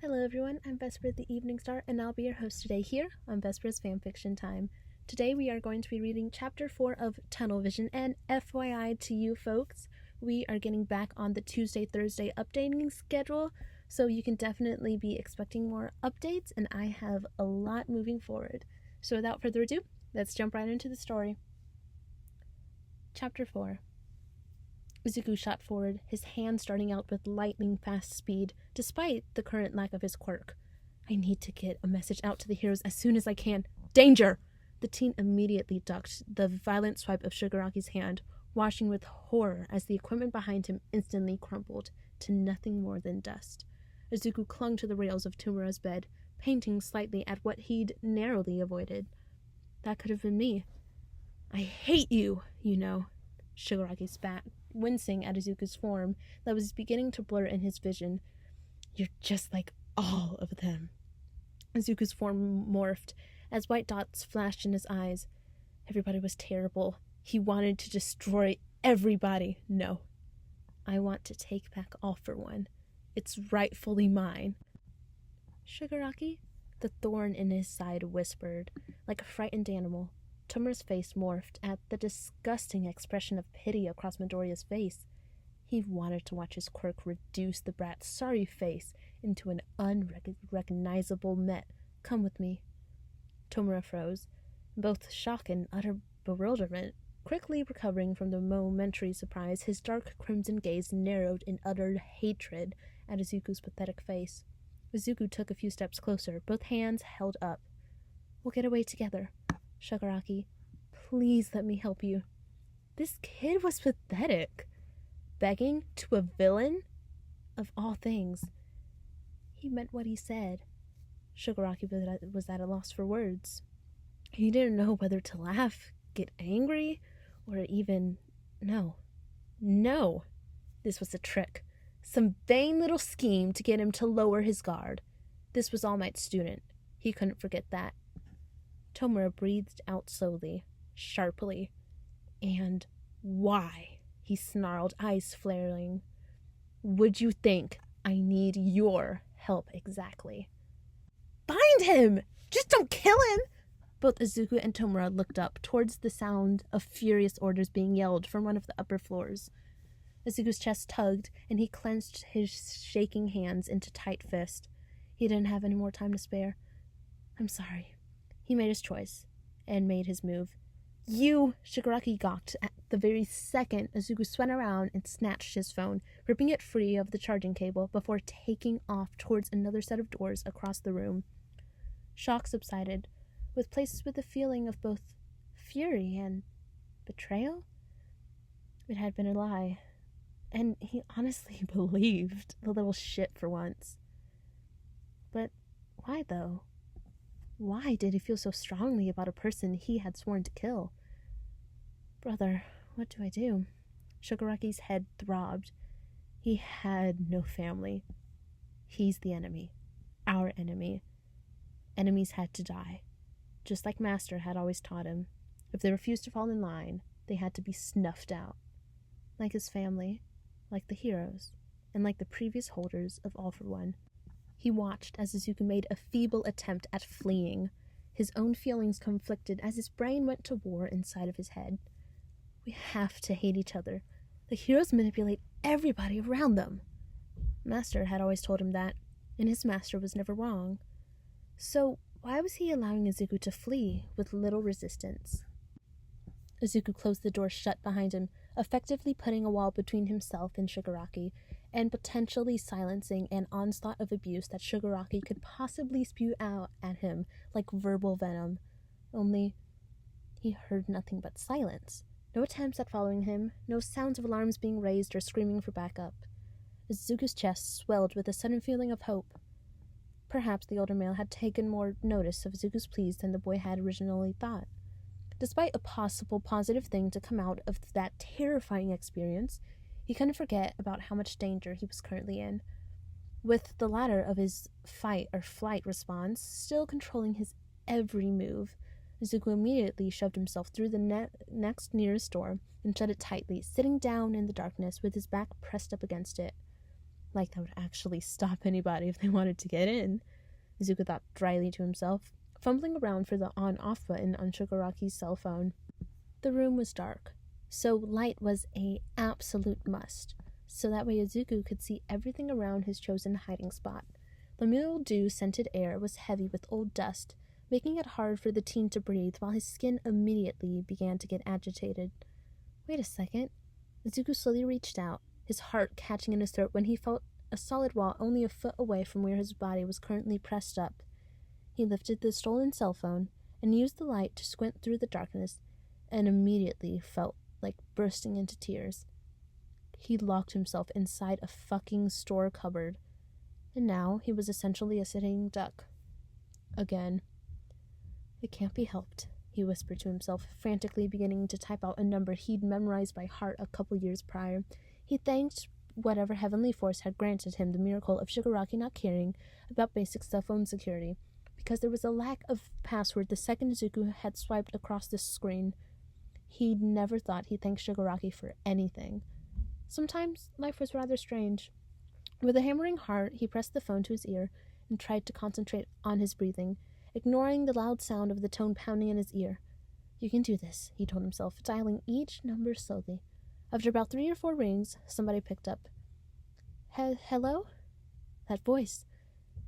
Hello everyone, I'm Vesper the Evening Star, and I'll be your host today here on Vesper's Fanfiction Time. Today we are going to be reading Chapter 4 of Tunnel Vision, and FYI to you folks, we are getting back on the Tuesday-Thursday updating schedule, so you can definitely be expecting more updates, and I have a lot moving forward. So without further ado, let's jump right into the story. Chapter 4. Izuku shot forward, his hand starting out with lightning-fast speed, despite the current lack of his quirk. I need to get a message out to the heroes as soon as I can. Danger! The teen immediately ducked the violent swipe of Shigaraki's hand, watching with horror as the equipment behind him instantly crumbled to nothing more than dust. Izuku clung to the rails of Tomura's bed, painting slightly at what he'd narrowly avoided. That could have been me. I hate you, you know, Shigaraki spat, wincing at Izuku's form that was beginning to blur in his vision. You're just like all of them. Izuku's form morphed as white dots flashed in his eyes. Everybody was terrible. He wanted to destroy everybody. No. I want to take back All for One. It's rightfully mine. Shigaraki? The thorn in his side whispered, like a frightened animal. Tomura's face morphed at the disgusting expression of pity across Midoriya's face. He wanted to watch his quirk reduce the brat's sorry face into an unrecognizable met. Come with me. Tomura froze, both shock and utter bewilderment. Quickly recovering from the momentary surprise, his dark crimson gaze narrowed in utter hatred at Izuku's pathetic face. Izuku took a few steps closer, both hands held up. We'll get away together. Shigaraki, please let me help you. This kid was pathetic. Begging to a villain? Of all things. He meant what he said. Shigaraki was at a loss for words. He didn't know whether to laugh, get angry, or even... No. This was a trick. Some vain little scheme to get him to lower his guard. This was All Might's student. He couldn't forget that. Tomura breathed out slowly, sharply. And why? He snarled, eyes flaring. Would you think I need your help exactly? Find him! Just don't kill him! Both Izuku and Tomura looked up towards the sound of furious orders being yelled from one of the upper floors. Izuku's chest tugged, and he clenched his shaking hands into tight fists. He didn't have any more time to spare. I'm sorry. He made his choice, and made his move. You! Shigaraki gawked at the very second Izuku spun around and snatched his phone, ripping it free of the charging cable before taking off towards another set of doors across the room. Shock subsided, placed with a feeling of both fury and betrayal. It had been a lie, and he honestly believed the little shit for once. But why, though? Why did he feel so strongly about a person he had sworn to kill? Brother, what do I do? Shigaraki's head throbbed. He had no family. He's the enemy. Our enemy. Enemies had to die. Just like Master had always taught him. If they refused to fall in line, they had to be snuffed out. Like his family, like the heroes, and like the previous holders of All for One. He watched as Izuku made a feeble attempt at fleeing. His own feelings conflicted as his brain went to war inside of his head. We have to hate each other. The heroes manipulate everybody around them. Master had always told him that, and his master was never wrong. So why was he allowing Izuku to flee with little resistance? Izuku closed the door shut behind him, effectively putting a wall between himself and Shigaraki, and potentially silencing an onslaught of abuse that Shigaraki could possibly spew out at him like verbal venom. Only, he heard nothing but silence. No attempts at following him, no sounds of alarms being raised or screaming for backup. Izuku's chest swelled with a sudden feeling of hope. Perhaps the older male had taken more notice of Izuku's pleas than the boy had originally thought. Despite a possible positive thing to come out of that terrifying experience, he couldn't forget about how much danger he was currently in, with the latter of his fight or flight response still controlling his every move. Izuku immediately shoved himself through the next nearest door and shut it tightly, sitting down in the darkness with his back pressed up against it. Like that would actually stop anybody if they wanted to get in, Izuku thought dryly to himself, fumbling around for the on-off button on Shigaraki's cell phone. The room was dark, so light was a absolute must, so that way Izuku could see everything around his chosen hiding spot. The mildew-scented air was heavy with old dust, making it hard for the teen to breathe, while his skin immediately began to get agitated. Wait a second. Izuku slowly reached out, his heart catching in his throat when he felt a solid wall only a foot away from where his body was currently pressed up. He lifted the stolen cell phone and used the light to squint through the darkness, and immediately felt like bursting into tears. He locked himself inside a fucking store cupboard, and now he was essentially a sitting duck. Again. It can't be helped, he whispered to himself, frantically beginning to type out a number he'd memorized by heart a couple years prior. He thanked whatever heavenly force had granted him the miracle of Shigaraki not caring about basic cell phone security, because there was a lack of password the second Izuku had swiped across the screen. He'd never thought he'd thank Shigaraki for anything. Sometimes life was rather strange. With a hammering heart, he pressed the phone to his ear and tried to concentrate on his breathing, ignoring the loud sound of the tone pounding in his ear. You can do this, he told himself, dialing each number slowly. After about 3 or 4 rings, somebody picked up. Hello? That voice.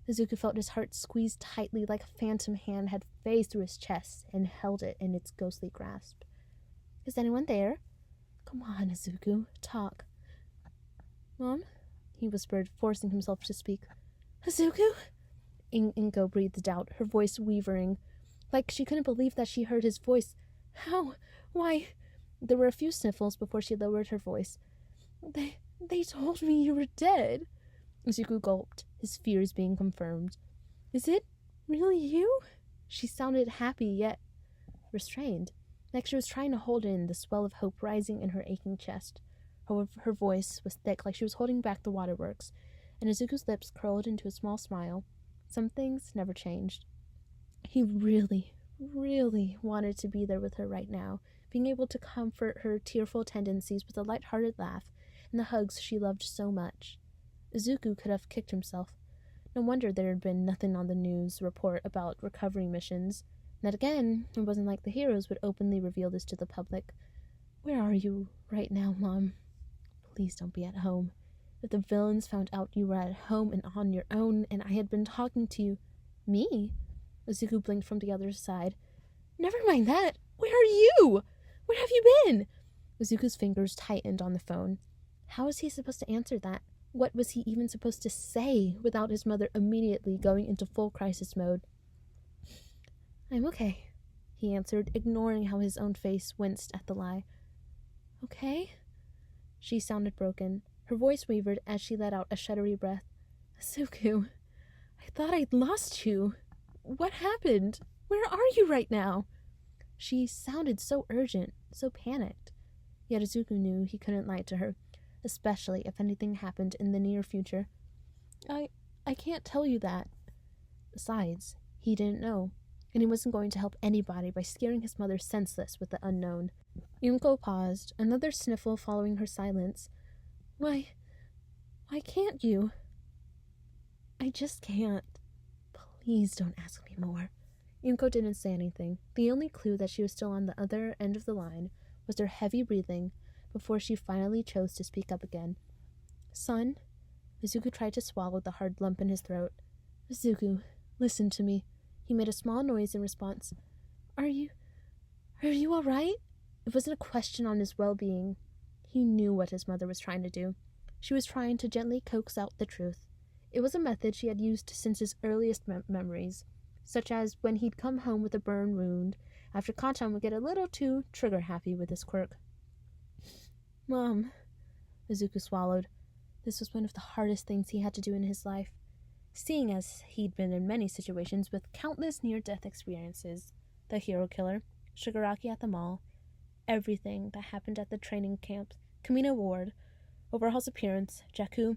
Izuku felt his heart squeeze tightly like a phantom hand had phased through his chest and held it in its ghostly grasp. Is anyone there? Come on, Izuku, talk. Mom? He whispered, forcing himself to speak. Izuku? Inko breathed out, her voice wavering, like she couldn't believe that she heard his voice. How? Why? There were a few sniffles before she lowered her voice. They told me you were dead. Izuku gulped, his fears being confirmed. Is it really you? She sounded happy yet restrained, like she was trying to hold in the swell of hope rising in her aching chest. Her voice was thick, like she was holding back the waterworks, and Izuku's lips curled into a small smile. Some things never changed. He really, really wanted to be there with her right now, being able to comfort her tearful tendencies with a light-hearted laugh and the hugs she loved so much. Izuku could have kicked himself. No wonder there had been nothing on the news report about recovery missions. And again, it wasn't like the heroes would openly reveal this to the public. Where are you right now, Mom? Please don't be at home. If the villains found out you were at home and on your own, and I had been talking to you... Me? Izuku blinked from the other side. Never mind that. Where are you? Where have you been? Izuku's fingers tightened on the phone. How was he supposed to answer that? What was he even supposed to say without his mother immediately going into full crisis mode? I'm okay, he answered, ignoring how his own face winced at the lie. Okay? She sounded broken. Her voice wavered as she let out a shuddery breath. Izuku, I thought I'd lost you. What happened? Where are you right now? She sounded so urgent, so panicked. Yet Izuku knew he couldn't lie to her, especially if anything happened in the near future. I can't tell you that. Besides, he didn't know, and he wasn't going to help anybody by scaring his mother senseless with the unknown. Yunko paused, another sniffle following her silence. Why can't you? I just can't. Please don't ask me more. Yunko didn't say anything. The only clue that she was still on the other end of the line was her heavy breathing before she finally chose to speak up again. Son? Izuku tried to swallow the hard lump in his throat. Izuku, listen to me. He made a small noise in response. Are you all right? It wasn't a question on his well-being. He knew what his mother was trying to do. She was trying to gently coax out the truth. It was a method she had used since his earliest memories, such as when he'd come home with a burn wound, after Kanchan would get a little too trigger-happy with his quirk. Mom, Izuku swallowed. This was one of the hardest things he had to do in his life, seeing as he'd been in many situations with countless near-death experiences. The hero killer, Shigaraki at the mall, everything that happened at the training camp, Kamino Ward, Overhaul's appearance, Jaku.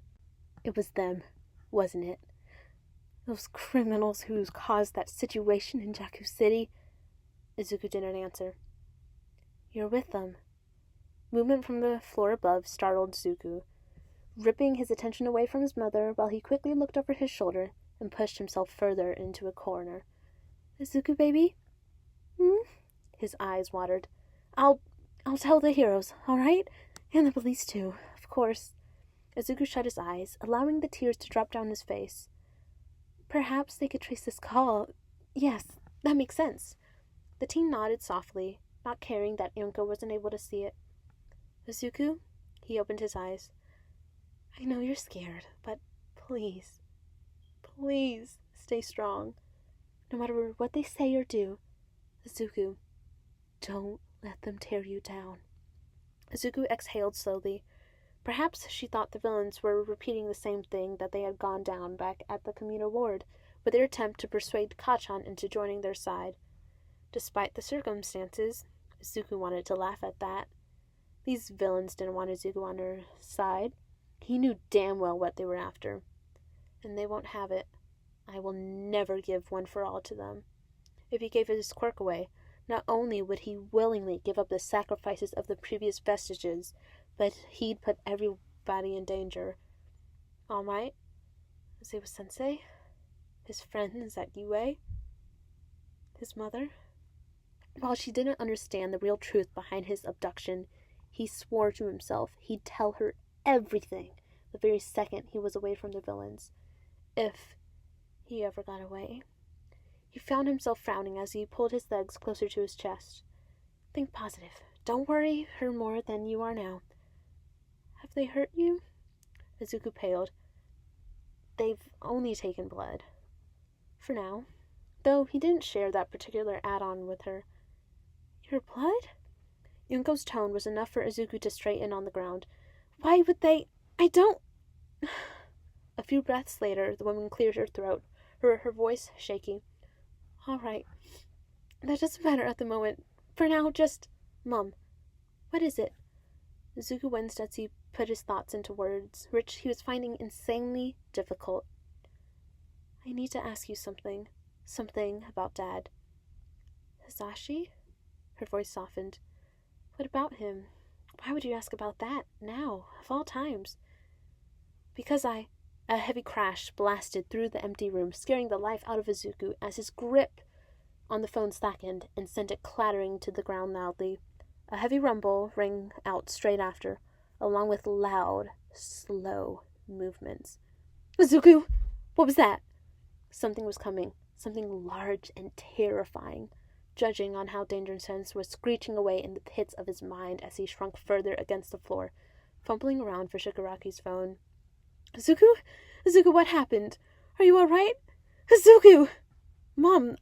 It was them, wasn't it? Those criminals who caused that situation in Jaku City. Izuku didn't answer. You're with them. Movement from the floor above startled Izuku. ripping his attention away from his mother while he quickly looked over his shoulder and pushed himself further into a corner. "Izuku, baby?" "Hmm?" His eyes watered. I'll tell the heroes, all right? And the police, too, of course." Izuku shut his eyes, allowing the tears to drop down his face. "Perhaps they could trace this call. Yes, that makes sense." The teen nodded softly, not caring that Yonko wasn't able to see it. "Izuku?" He opened his eyes. "I know you're scared, but please, please stay strong. No matter what they say or do, Izuku, don't let them tear you down." Izuku exhaled slowly. Perhaps she thought the villains were repeating the same thing that they had gone down back at the communal ward, with their attempt to persuade Kachan into joining their side. Despite the circumstances, Izuku wanted to laugh at that. These villains didn't want Izuku on their side. He knew damn well what they were after. And they won't have it. I will never give One for All to them. If he gave his quirk away, not only would he willingly give up the sacrifices of the previous vestiges, but he'd put everybody in danger. All Might, Izuku-sensei, his friends at UA, his mother. While she didn't understand the real truth behind his abduction, he swore to himself he'd tell her everything the very second he was away from the villains. If he ever got away. He found himself frowning as he pulled his legs closer to his chest. "Think positive. Don't worry her more than you are now." "Have they hurt you?" Izuku paled. "They've only taken blood. For now." Though he didn't share that particular add-on with her. "Your blood?" Yunko's tone was enough for Izuku to straighten on the ground. "Why would they? I don't..." A few breaths later, the woman cleared her throat, her voice shaky. "All right. That doesn't matter at the moment. For now, just... Mom, what is it?" Izuku winced as he put his thoughts into words, which he was finding insanely difficult. "I need to ask you something. Something about Dad." "Hisashi?" Her voice softened. "What about him? Why would you ask about that, now, of all times?" "Because I..." A heavy crash blasted through the empty room, scaring the life out of Izuku as his grip on the phone slackened and sent it clattering to the ground loudly. A heavy rumble rang out straight after, along with loud, slow movements. "Izuku! What was that?" Something was coming. Something large and terrifying, judging on how danger sense was screeching away in the pits of his mind as he shrunk further against the floor, fumbling around for Shigaraki's phone. "Izuku? Izuku, what happened? Are you all right? Izuku! Mom,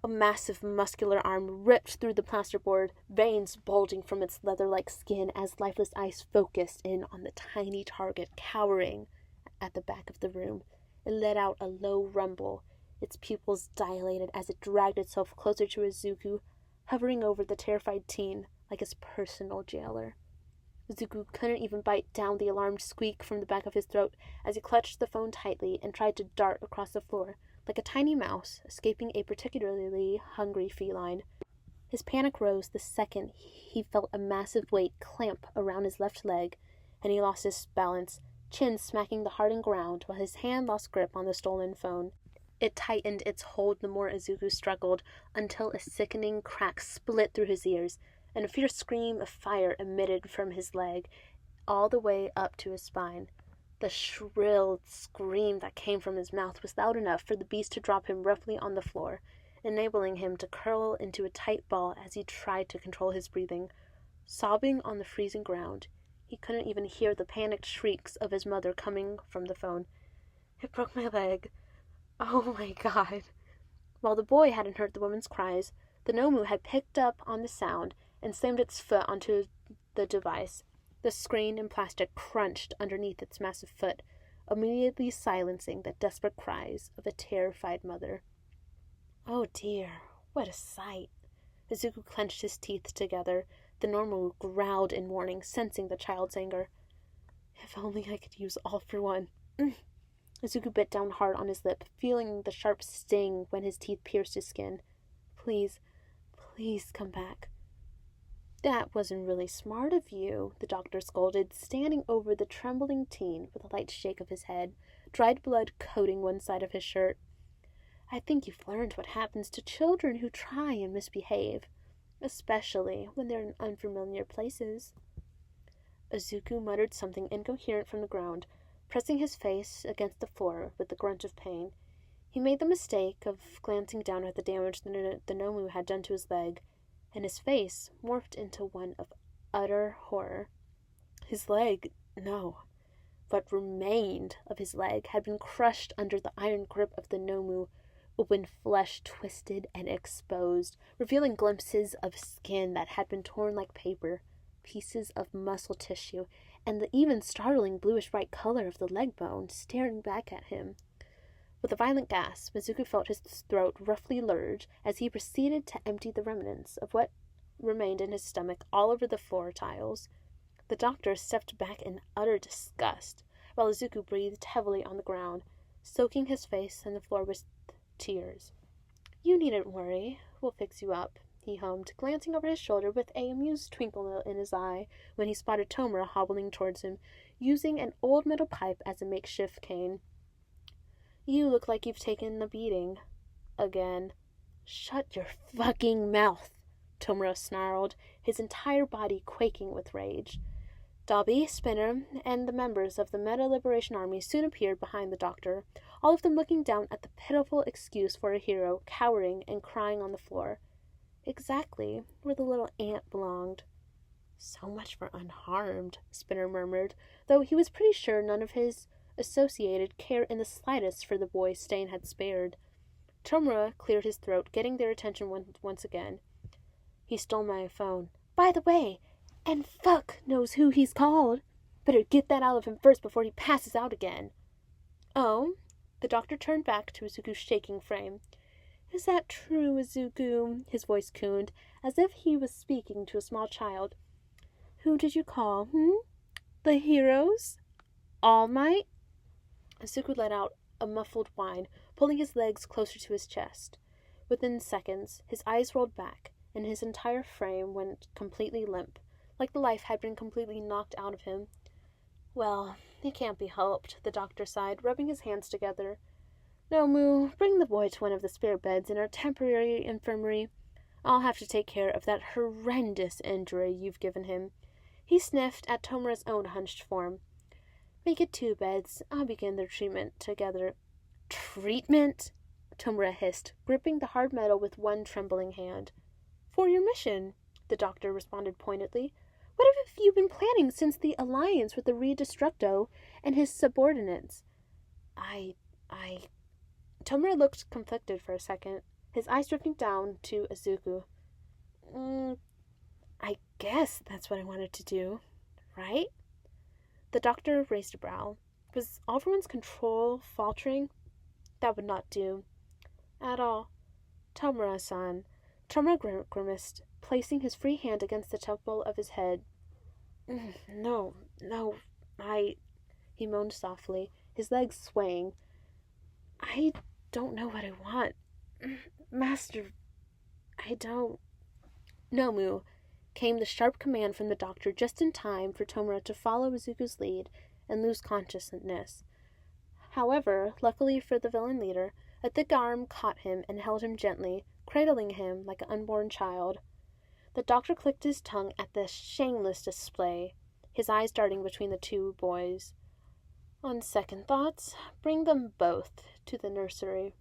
A massive muscular arm ripped through the plasterboard, veins bulging from its leather-like skin as lifeless eyes focused in on the tiny target cowering at the back of the room. It let out a low rumble, its pupils dilated as it dragged itself closer to Izuku, hovering over the terrified teen like his personal jailer. Izuku couldn't even bite down the alarmed squeak from the back of his throat as he clutched the phone tightly and tried to dart across the floor, like a tiny mouse escaping a particularly hungry feline. His panic rose the second he felt a massive weight clamp around his left leg, and he lost his balance, chin smacking the hardened ground while his hand lost grip on the stolen phone. It tightened its hold the more Izuku struggled, until a sickening crack split through his ears, and a fierce scream of fire emitted from his leg, all the way up to his spine. The shrill scream that came from his mouth was loud enough for the beast to drop him roughly on the floor, enabling him to curl into a tight ball as he tried to control his breathing. Sobbing on the freezing ground, he couldn't even hear the panicked shrieks of his mother coming from the phone. "It broke my leg. Oh my God." While the boy hadn't heard the woman's cries, the Nomu had picked up on the sound and slammed its foot onto the device. The screen and plastic crunched underneath its massive foot, immediately silencing the desperate cries of a terrified mother. Oh dear, what a sight. Izuku clenched his teeth together. The Nomu growled in warning, sensing the child's anger. If only I could use all for one. Izuku bit down hard on his lip, feeling the sharp sting when his teeth pierced his skin. Please, please come back. That wasn't really smart of you, the doctor scolded, standing over the trembling teen with a light shake of his head, dried blood coating one side of his shirt. I think you've learned what happens to children who try and misbehave, especially when they're in unfamiliar places. Izuku muttered something incoherent from the ground, pressing his face against the floor with a grunt of pain. He made the mistake of glancing down at the damage the Nomu had done to his leg, and his face morphed into one of utter horror. His leg, no, what remained of his leg had been crushed under the iron grip of the Nomu, open flesh twisted and exposed, revealing glimpses of skin that had been torn like paper, pieces of muscle tissue, and the even startling bluish-white color of the leg bone staring back at him. With a violent gasp, Izuku felt his throat roughly lurch as he proceeded to empty the remnants of what remained in his stomach all over the floor tiles. The doctor stepped back in utter disgust, while Izuku breathed heavily on the ground, soaking his face and the floor with tears. You needn't worry. We'll fix you up, he hummed, glancing over his shoulder with an amused twinkle in his eye when he spotted Tomura hobbling towards him, using an old metal pipe as a makeshift cane. You look like you've taken a beating. Again. Shut your fucking mouth, Tomura snarled, his entire body quaking with rage. Dobby, Spinner, and the members of the Meta Liberation Army soon appeared behind the doctor, all of them looking down at the pitiful excuse for a hero, cowering and crying on the floor. Exactly where the little ant belonged. So much for unharmed, Spinner murmured, though he was pretty sure none of his associated cared in the slightest for the boy Stain had spared. Tomura cleared his throat, getting their attention once again. He stole my phone. By the way, and fuck knows who he's called. Better get that out of him first before he passes out again. Oh? The doctor turned back to Izuku's shaking frame. Is that true, Izuku? His voice cooned, as if he was speaking to a small child. Who did you call, The heroes? All Might? Izuku let out a muffled whine, pulling his legs closer to his chest. Within seconds, his eyes rolled back, and his entire frame went completely limp, like the life had been completely knocked out of him. Well, it can't be helped, the doctor sighed, rubbing his hands together. Nomu, bring the boy to one of the spare beds in our temporary infirmary. I'll have to take care of that horrendous injury you've given him. He sniffed at Tomura's own hunched form. Make it 2 beds. I'll begin their treatment together. Treatment? Tomura hissed, gripping the hard metal with one trembling hand. For your mission, the doctor responded pointedly. What have you been planning since the alliance with the Redestructo and his subordinates? Tomura looked conflicted for a second, his eyes drifting down to Izuku. I guess that's what I wanted to do, right? The doctor raised a brow. Was everyone's control faltering? That would not do. At all. Tomura-san. Tomura grimaced, placing his free hand against the temple of his head. No, he moaned softly, his legs swaying. I don't know what I want. Master, I don't. Nomu, came the sharp command from the doctor just in time for Tomura to follow Izuku's lead and lose consciousness. However, luckily for the villain leader, a thick arm caught him and held him gently, cradling him like an unborn child. The doctor clicked his tongue at this shameless display, his eyes darting between the 2 boys. On second thoughts, bring them both to the nursery.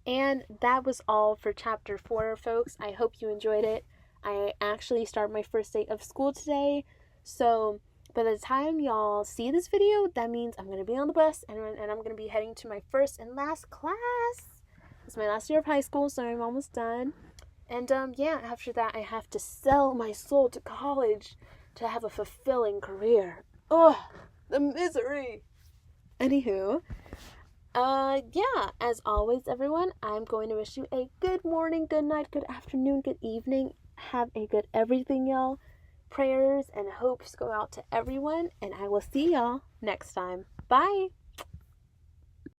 And that was all for Chapter 4, folks. I hope you enjoyed it. I actually start my first day of school today, so by the time y'all see this video, that means I'm going to be on the bus, and I'm going to be heading to my first and last class. It's my last year of high school, so I'm almost done. And, after that, I have to sell my soul to college to have a fulfilling career. Ugh, the misery. Anywho, as always, everyone, I'm going to wish you a good morning, good night, good afternoon, good evening. Have a good everything, y'all. Prayers and hopes go out to everyone, and I will see y'all next time. Bye!